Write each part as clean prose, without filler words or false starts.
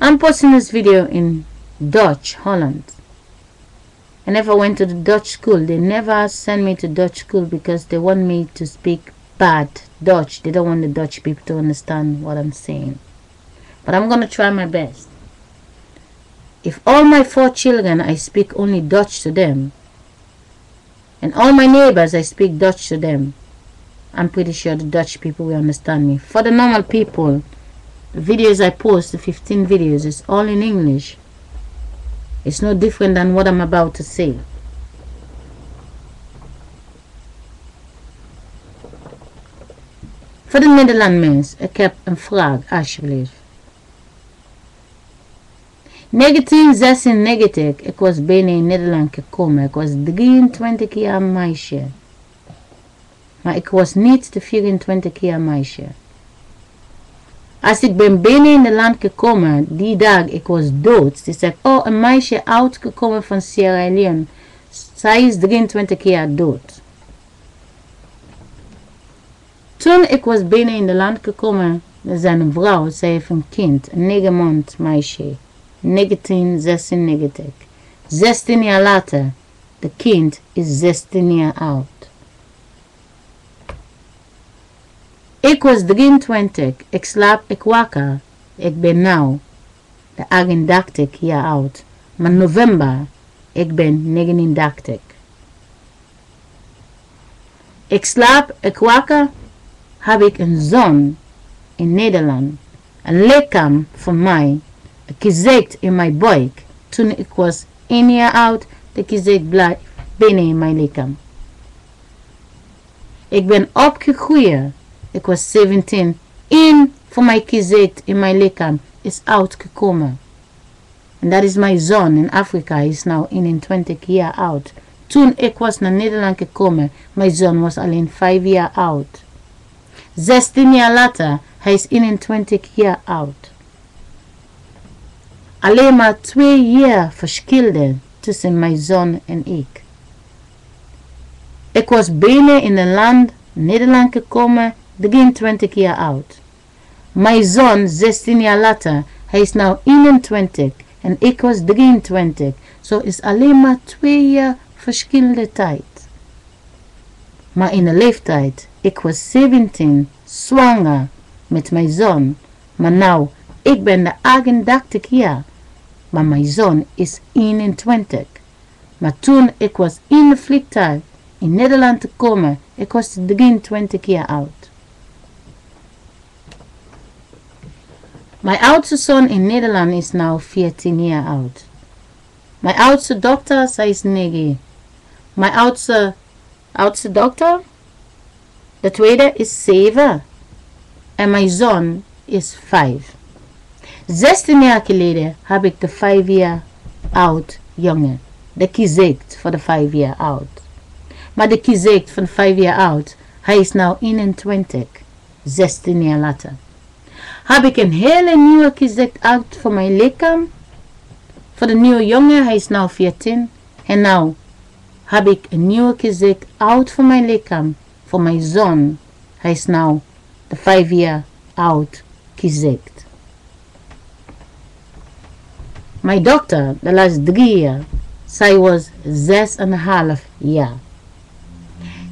I'm posting this video in Dutch, Holland. I never went to the Dutch school. They never send me to Dutch school because they want me to speak bad Dutch. They don't want the Dutch people to understand what I'm saying. But I'm going to try my best. If all my 4 children, I speak only Dutch to them, and all my neighbors, I speak Dutch to them, I'm pretty sure the Dutch people will understand me. For the normal people, the videos I post, the 15 videos, is all in English. It's no different than what I'm about to say. Voor de Nederlanders, ik heb een vraag, alsjeblieft. 1996, ik was bijna in Nederland gekomen. Ik was 23 jaar meisje. Maar ik was niet de 24 jaar meisje. Als ik ben binnen in het land gekomen, die dag ik was dood. Ze zegt, oh, een meisje oud gekomen van Sierra Leone. Zij is 23 jaar dood. Toen ik was binnen in het land gekomen, er zijn een vrouw, zij heeft een kind, een 9 maand meisje. 1996. 16 jaar later, de kind is 16 jaar oud. Ik was 23, ik slaap, ik wakker. Ik ben nou de 38 jaar oud. Maar november, ik ben 39. Ik slaap, ik wakker, heb ik een zoon in Nederland. Een lichaam van mij, een gezicht in mijn buik. Toen ik was 1 jaar oud, de gezicht blijft binnen in mijn lichaam. Ik ben opgegroeid. Ik was 17. Eén van mijn gezicht in mijn lichaam is uitgekomen. En dat is mijn zoon in Afrika. Hij is nu 21 jaar oud. Toen ik was naar Nederland gekomen, mijn zoon was alleen 5 jaar oud. 16 jaar later, hij is 21 jaar oud. Alleen maar 2 jaar verschilde tussen mijn zoon en ik. Ik was binnen in een land, Nederland gekomen, 23 jaar oud. Mijn zoon 16 jaar later, hij is nu 21 en ik was 23. Zo is alleen maar 2 jaar verschillende tijd. Maar in de leeftijd, ik was 17, zwanger met mijn zoon. Maar nou, ik ben de 38 jaar, maar mijn zoon is 21. Maar toen ik was in de vliegtuig in Nederland te komen, ik was 23 jaar oud. Mijn oudste zoon in Nederland is nu 14 jaar oud. Mijn oudste dochter, zij is 9. Mijn oudste dochter, de tweede is 7. En mijn zoon is 5. 16 jaar geleden heb ik de 5 jaar oud jongen. De gezicht voor de 5 jaar oud. Maar de gezicht van 5 jaar oud, hij is nu 21. 16 jaar later. Heb ik een hele nieuwe gezicht uit voor mijn lichaam. Voor de nieuwe jongen, hij is nu 14. En nu heb ik een nieuwe gezicht uit voor mijn lichaam. Voor mijn zoon, hij is nu de 5 jaar oud gezicht. Mijn dochter, de laatste 3 jaar, zij was 6,5 jaar.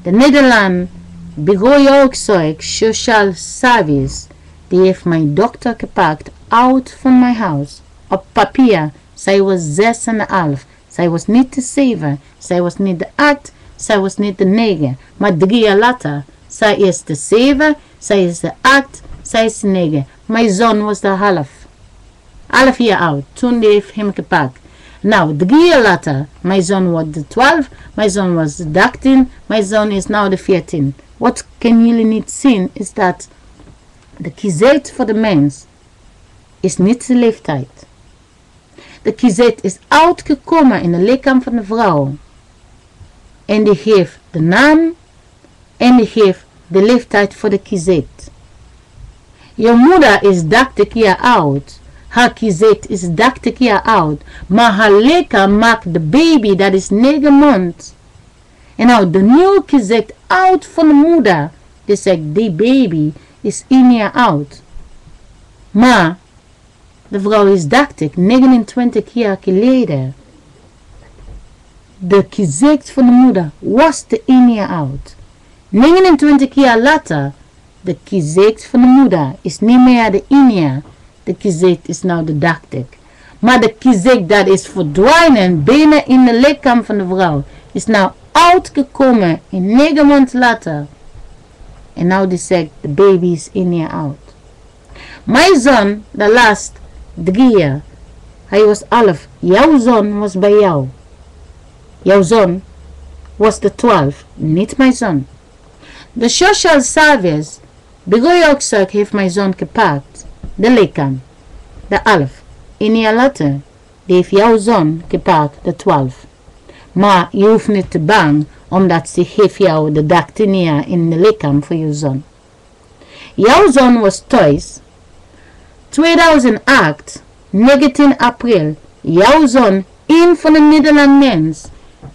De Nederland Bureaujorgzorg Social Service, die heeft mijn dochter gepakt uit van mijn huis. Op papier, zij was 6,5. Zij was niet de 7, zij was niet de 8, zij was niet de 9. Maar 3 jaar later, zij is de 7, zij is de 8, zij is de 9. Mijn zoon was de half jaar oud, toen die heeft hem gepakt. Nou, 3 jaar later, mijn zoon was de 12, mijn zoon was de 13, mijn zoon is nu de 14. Wat kunnen jullie niet zien, is dat de gezicht voor de mens is niet de leeftijd. De gezicht is uitgekomen in het lichaam van de vrouw. En die geeft de naam en die geeft de leeftijd voor de gezicht. Je moeder is 30 jaar oud. Haar gezicht is 30 jaar oud. Maar haar lichaam maakt de baby, dat is 9 maanden. En nou, de nieuwe gezicht oud van de moeder. Die zegt, die baby is 1 jaar oud. Maar De vrouw is 30, 29 jaar geleden. De gezicht van de moeder was de 1 jaar oud. 29 jaar later, de gezicht van de moeder is niet meer de 1 jaar. De gezicht is nou de 30. Maar de gezicht dat is verdwijnen binnen in de lichaam van de vrouw is nou uitgekomen in 9 maanden later. En nou die zegt de baby is 1 jaar oud. Mijn zoon, de laatste 3 jaar, hij was 11. Jouw zoon was bij jou. Jouw zoon was de 12, niet mijn zoon. De social service, bureauwerkzaak heeft mijn zoon gepakt. De lichaam, de 11. 1 jaar later, die heeft jouw zoon gepakt, de 12. Maar je hoeft niet te bang, omdat ze geeft jou de 13 jaar in de lichaam voor je zoon. Jouw zoon was thuis. 2008, 19 april, jouw zoon, een van de Nederlanders,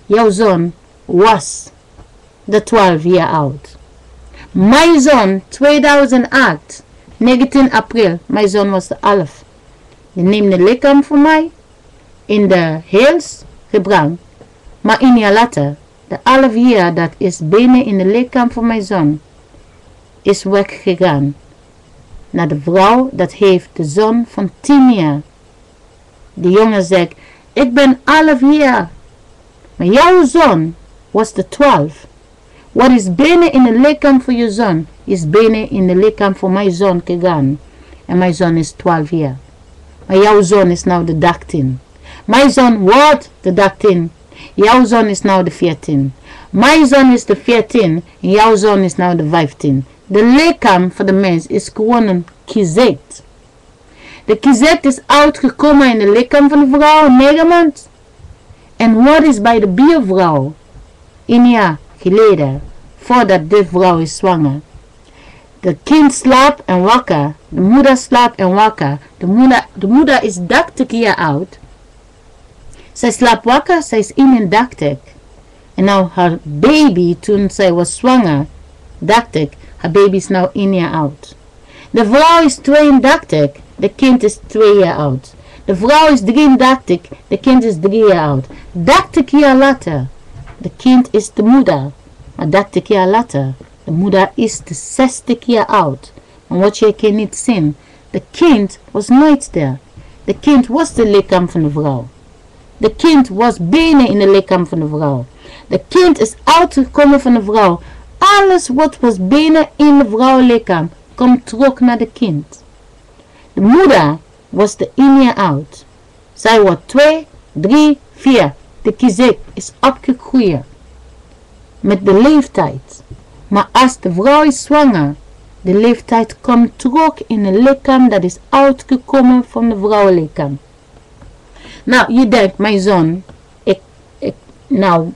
jouw zoon was de 12 jaar oud. Mijn zoon, 2008, 19 april, mijn zoon was de 11. Die neemt de lichaam voor mij in de heels gebracht. Maar 1 jaar later, de 11 jaar dat is binnen in de lichaam van mijn zoon, is weggegaan naar de vrouw dat heeft de zoon van 10 jaar. De jongen zegt, ik ben 11 jaar. Maar jouw zoon was de 12. Wat is binnen in het lichaam van je zoon, is binnen in het lichaam van mijn zoon gegaan. En mijn zoon is 12 jaar. Maar jouw zoon is nou de 13. Mijn zoon wordt de 13. Jouw zoon is nou de 14. Mijn zoon is de 14. En jouw zoon is nou de 15. De lichaam van de mens is gewoon een gezicht. De gezicht is uitgekomen in het lichaam van de vrouw, 9 maanden. En wat is bij de buurvrouw 1 jaar geleden, voordat de vrouw is zwanger? De kind slaapt en wakker. De moeder slaapt en wakker. De moeder is 30 jaar oud. Zij slaapt wakker, zij is 31. En nou haar baby, toen zij was zwanger, 30, haar baby is nou 1 jaar oud. De vrouw is 32, de kind is 2 jaar oud. De vrouw is 33, de kind is 3 jaar oud. 30 jaar later, de kind is de moeder. Maar 30 jaar later, de moeder is de 60 jaar oud. Maar wat je kan niet zien, de kind was nooit daar. De kind was de lichaam van de vrouw. De kind was binnen in de lichaam van de vrouw. De kind is uitgekomen van de vrouw. Alles wat was binnen in de vrouwenlichaam komt terug naar de kind. De moeder was de 1 jaar oud. Zij wordt 2, 3, 4. De gezicht is opgegroeid met de leeftijd. Maar als de vrouw is zwanger, de leeftijd komt terug in het lichaam dat is uitgekomen van de vrouwenlichaam. Nou, je denkt, mijn zoon, nou,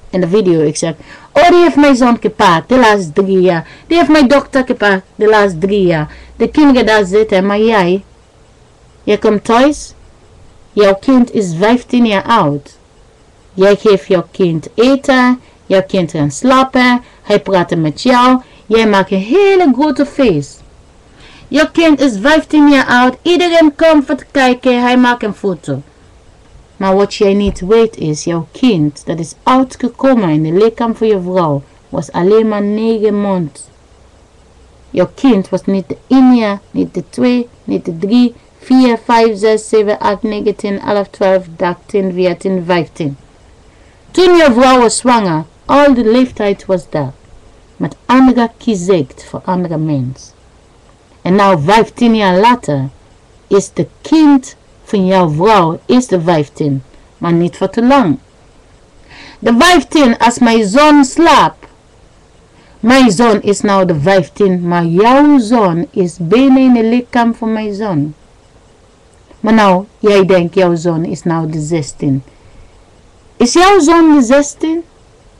in de video, ik zeg, oh, die heeft mijn zoon gepakt, de laatste 3 jaar. Die heeft mijn dochter gepakt, de laatste 3 jaar. De kinderen daar zitten, maar jij komt thuis, jouw kind is 15 jaar oud. Jij geeft jouw kind eten, jouw kind gaat slapen, hij praat met jou, jij maakt een hele grote feest. Jouw kind is 15 jaar oud, iedereen komt voor te kijken, hij maakt een foto. Maar wat jij niet weet is, jouw kind, dat is uitgekomen in het lichaam van je vrouw, was alleen maar 9 maanden. Jouw kind was niet de 1 jaar, niet de 2, niet de 3, 4, 5, 6, 7, 8, 9, 10, 11, 12, 13, 14, 15. Toen je vrouw was zwanger, al de leeftijd was daar. Met andere gezicht voor andere mensen. En nou 15 jaar later is de kind van jouw vrouw is de 15. Maar niet voor te lang. De 15 als mijn zoon slaapt. Mijn zoon is nou de 15. Maar jouw zoon is binnen in het lichaam van mijn zoon. Maar nou, jij denkt jouw zoon is nou de 16. Is jouw zoon de 16?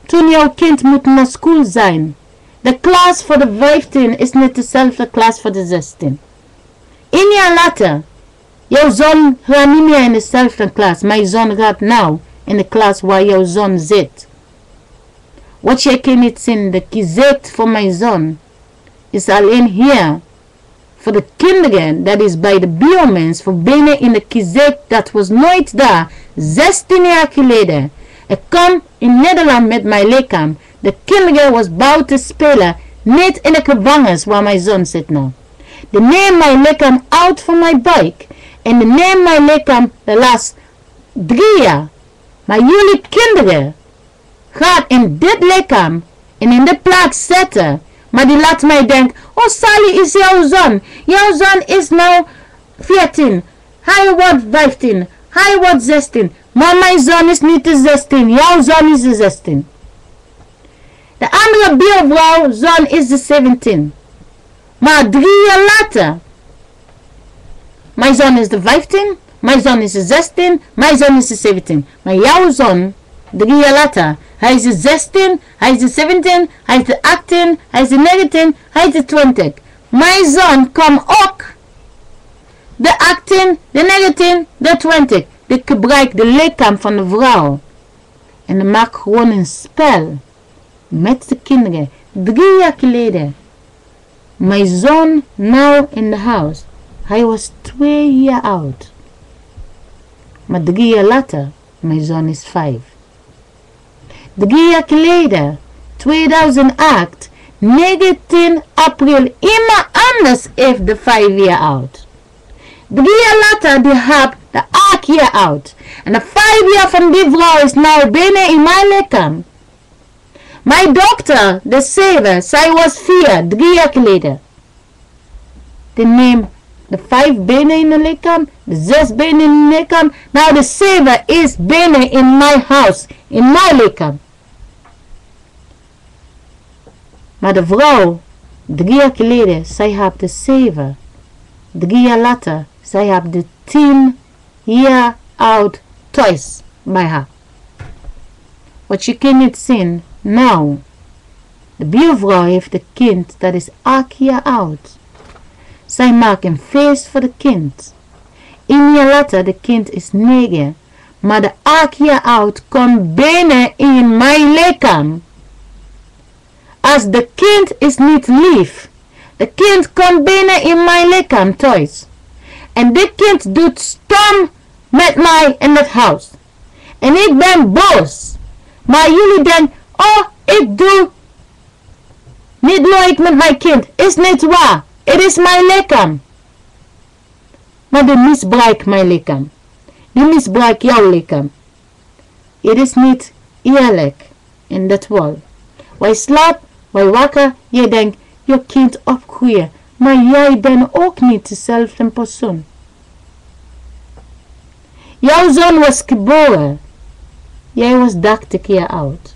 Toen jouw kind moet naar school zijn. De klas voor de 15 is niet dezelfde klas voor de 16. 1 jaar later. Jouw zoon gaat niet meer in dezelfde klas. Mijn zoon gaat nou in de klas waar jouw zoon zit. Wat je kan niet zien, de gezicht van mijn zoon is alleen hier. voor de kinderen, dat is bij de biomens, voor binnen in de kizek, dat was nooit daar, 16 jaar geleden. Ik kwam in Nederland met mijn lichaam. De kinderen was buiten spelen, niet in de gevangenis waar mijn zoon zit nou. Die neem mijn lichaam uit van mijn buik. En die neem mijn lichaam de laatste 3 jaar. Maar jullie kinderen gaat in dit lichaam en in de plaats zetten. Maar die laat mij denken, oh Sally is jouw zoon. Jouw zoon is nou 14. Hij wordt 15. Hij wordt 16. Maar mijn zoon is niet de 16. Jouw zoon is de 16. De andere buurvrouw zoon is de 17. Maar 3 jaar later. Mijn zoon is de 15. Mijn zoon is de 16. Mijn zoon is de 17. Maar jouw zoon, 3 jaar later. Hij is de 16. Hij is de 17. Hij is de 18. Hij is de 19. Hij is de 20. Mijn zoon komt ook. De 18. De 19. De 20. Die gebruikt de lichaam van de vrouw. En die maakt gewoon een spel. Met de kinderen. 3 jaar geleden. Mijn zoon nou in de huis. Hij was 2 jaar oud. Maar 3 jaar later. Mijn zoon is 5. 3 jaar geleden. 2008. 19 april. Iemand anders heeft de 5 jaar oud. 3 jaar later. Die heb de 8 jaar oud. En de 5 jaar van die vrouw is nou binnen in mijn lichaam. Mijn dochter, de 7, zij was 4, 3 jaar geleden. Die neemt de 5 binnen in het lichaam, de 6 binnen in het lichaam. Nou, de 7 is binnen in mijn huis, in mijn lichaam. Maar de vrouw, 3 jaar geleden, zij heeft de 7. 3 jaar later, zij heeft de 10 jaar oud thuis bij haar. Wat je kan niet zien. Nou, de buurvrouw heeft een kind dat is 8 jaar oud. Zij maakt een feest voor het kind. 1 jaar later, de kind is 9. Maar de 8 jaar oud komt binnen in mijn lichaam. Als de kind is niet lief. De kind komt binnen in mijn lichaam thuis. En dit kind doet stom met mij in het huis. En ik ben boos. Maar jullie denken, oh, ik doe niet leuk met mijn kind. Is niet waar. Het is mijn lichaam. Maar die misbruikt mijn lichaam. Die misbruikt jouw lichaam. Het is niet eerlijk in dat world. Wij slapen, wij wakker. Je denkt, je kind opgroeien. Maar jij bent ook niet dezelfde persoon. Jouw zoon was geboren. Jij was 30 jaar oud.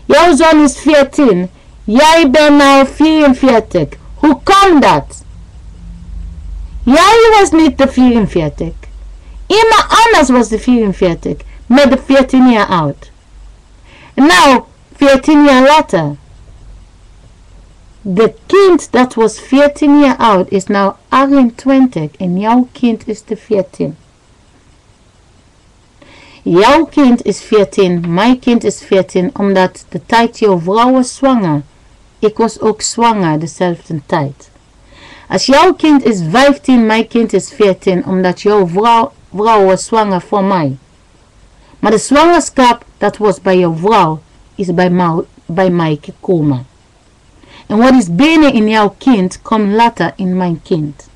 Jouw zoon is 14. Jij bent nou 44. Hoe kan dat? Jij was niet de 44. Iemand anders was de 44. Met de 14 jaar oud. Nou, 14 jaar later. De kind dat was 14 jaar oud is nou 28. En jouw kind is de 14. Jouw kind is 14, mijn kind is 14, omdat de tijd jouw vrouw was zwanger. Ik was ook zwanger dezelfde tijd. Als jouw kind is 15, mijn kind is 14, omdat jouw vrouw was zwanger voor mij. Maar de zwangerschap dat was bij jouw vrouw, is bij mij gekomen. En wat is binnen in jouw kind, komt later in mijn kind.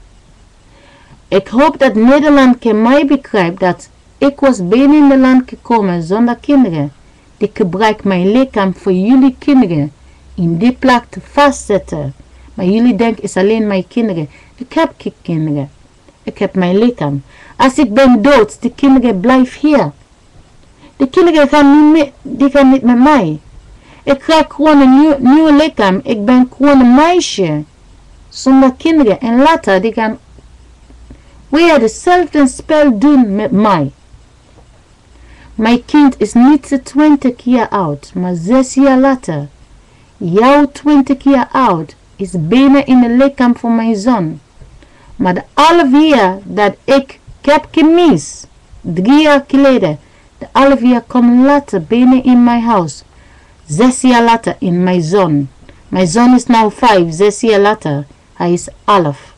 Ik hoop dat Nederland kan mij begrijpen dat ik was binnen in het land gekomen zonder kinderen. Ik gebruik mijn lichaam voor jullie kinderen. In die plek te vastzetten. Maar jullie denken is alleen mijn kinderen. Ik heb geen kinderen. Ik heb mijn lichaam. Als ik ben dood, de kinderen blijven hier. De kinderen gaan niet met mij. Ik krijg gewoon een nieuw lichaam. Ik ben gewoon een meisje. Zonder kinderen. En later, die gaan weer dezelfde spel doen met mij. Mijn kind is niet 20 jaar oud, maar 6 jaar later. Jouw 20 jaar oud is binnen in het lichaam van mijn zoon. Maar de 11 jaar dat ik heb gemist, 3 jaar geleden, de 11 jaar komt later binnen in mijn huis. 6 jaar later in mijn zoon. Mijn zoon is nou 5, 6 jaar later. Hij is 11.